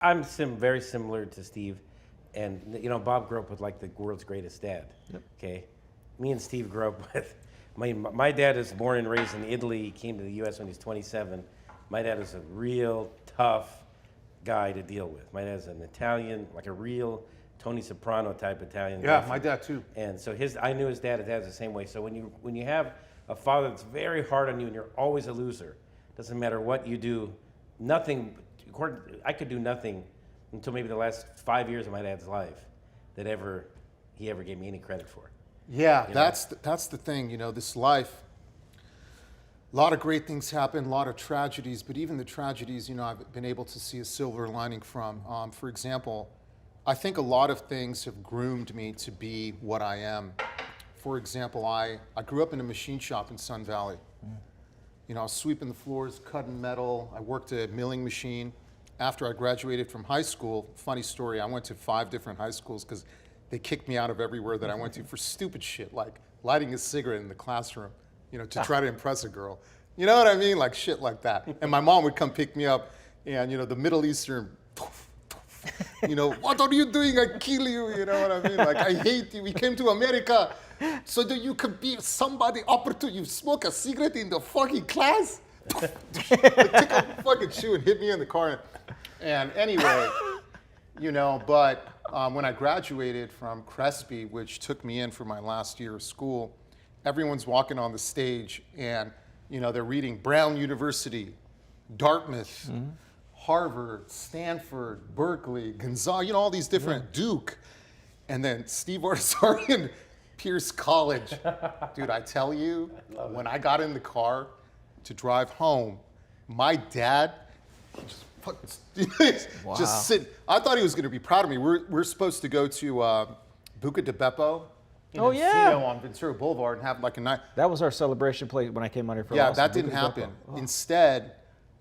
I'm very similar to Steve, and Bob grew up with like the world's greatest dad. Yep. Okay, me and Steve grew up with my dad is born and raised in Italy. He came to the U.S. when he was 27. My dad is a real tough guy to deal with. My dad's an Italian, like a real Tony Soprano type Italian. Yeah, my dad too. And so I knew his dad the same way. So when you have a father that's very hard on you and you're always a loser, doesn't matter what you do, I could do nothing until maybe the last 5 years of my dad's life that he ever gave me any credit for. Yeah, that's the thing. This life. A lot of great things happen, a lot of tragedies, but even the tragedies, I've been able to see a silver lining from. For example, I think a lot of things have groomed me to be what I am. For example, I grew up in a machine shop in Sun Valley. I was sweeping the floors, cutting metal. I worked a milling machine. After I graduated from high school, funny story, I went to 5 different high schools because they kicked me out of everywhere that I went to for stupid shit, like lighting a cigarette in the classroom, to try to impress a girl. You know what I mean? Like shit like that. And my mom would come pick me up and, the Middle Eastern, what are you doing? I kill you. You know what I mean? Like, I hate you. We came to America so that you could be somebody opportune. You smoke a cigarette in the fucking class? Took a fucking shoe and hit me in the car. And anyway, but when I graduated from Crespi, which took me in for my last year of school, everyone's walking on the stage and, they're reading Brown University, Dartmouth, Harvard, Stanford, Berkeley, Gonzaga, all these different, Duke. And then Steve Artisarian, Pierce College. Dude, I tell you, when I got in the car to drive home, my dad, just fucking just sitting. I thought he was going to be proud of me. We're supposed to go to Buca di Beppo on Ventura Boulevard and have like a night. That was our celebration place when I came out here for Yeah, that didn't happen. Oh. Instead,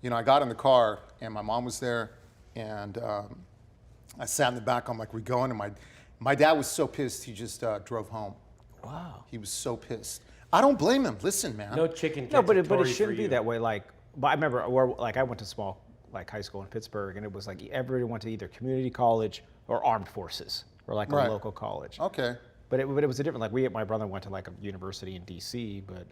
I got in the car and my mom was there and I sat in the back. I'm like, we going? And my dad was so pissed he just drove home. Wow. He was so pissed. I don't blame him. Listen, man. No chicken. No, but it shouldn't be that way. But I remember I went to small high school in Pittsburgh, and it was like everybody went to either community college or armed forces or like a local college. Okay. But it was a different. My brother went to like a university in D.C. But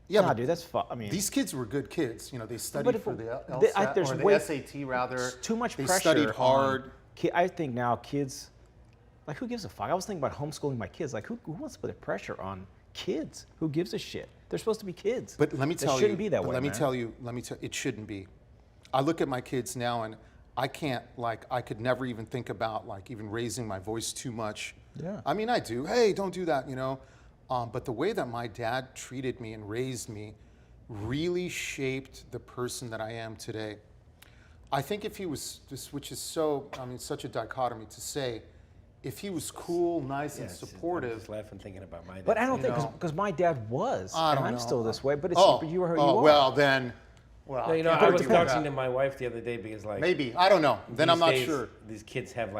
dude, that's fun. I mean, these kids were good kids. They studied for the LSAT or the SAT rather. Too much pressure. They studied hard. I think now kids, like, who gives a fuck? I was thinking about homeschooling my kids. Like, who wants to put the pressure on kids? Who gives a shit? They're supposed to be kids. But let me tell you, it shouldn't be that way. Let me tell you, it shouldn't be. I look at my kids now, and I can't, I could never even think about, even raising my voice too much. Yeah. I mean, I do. Hey, don't do that, But the way that my dad treated me and raised me really shaped the person that I am today. I think if he was, which is such a dichotomy to say, if he was cool, nice, and supportive. I'm just laughing thinking about my dad. But I don't think, because my dad was, and I'm still this way, but you are who you are. Well, then. Well, I was talking to my wife the other day because maybe, I don't know. Then I'm not sure. These kids have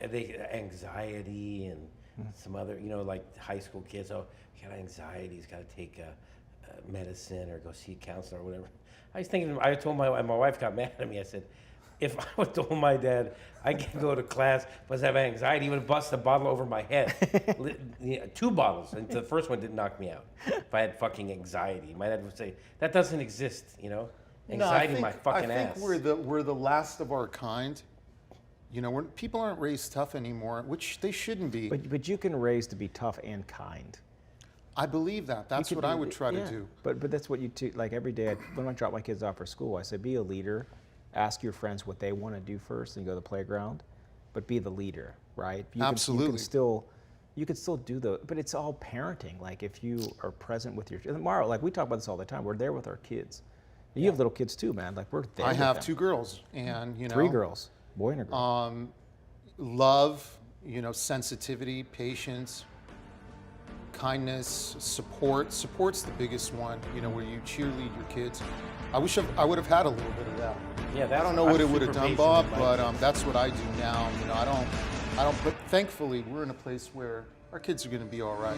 anxiety and some other, high school kids. Oh, he got anxiety. He's got to take medicine or go see a counselor or whatever. I told my wife got mad at me. I said, if I would have told my dad I can't go to class because I have anxiety, he would have busted a bottle over my head. 2 bottles, and the first one didn't knock me out. If I had fucking anxiety, my dad would say, that doesn't exist, Anxiety, my fucking ass. I think we're the last of our kind. People aren't raised tough anymore, which they shouldn't be. But you can raise to be tough and kind. I believe that. That's what I would try to do. But that's what you do. Like every day, when I drop my kids off for school, I say, be a leader. Ask your friends what they want to do first and go to the playground, but be the leader, right? Absolutely. You can still do but it's all parenting. Like if you are present with your, Mario, we talk about this all the time. We're there with our kids. You have little kids too, man. We're there. I have 2 girls and 3 girls, boy and a girl. Love, sensitivity, patience, kindness, support. Support's the biggest one, where you cheerlead your kids. I wish I would have had a little bit of that. Yeah, I don't know what it would have done, Bob, but that's what I do now. I don't. But thankfully, we're in a place where our kids are going to be all right.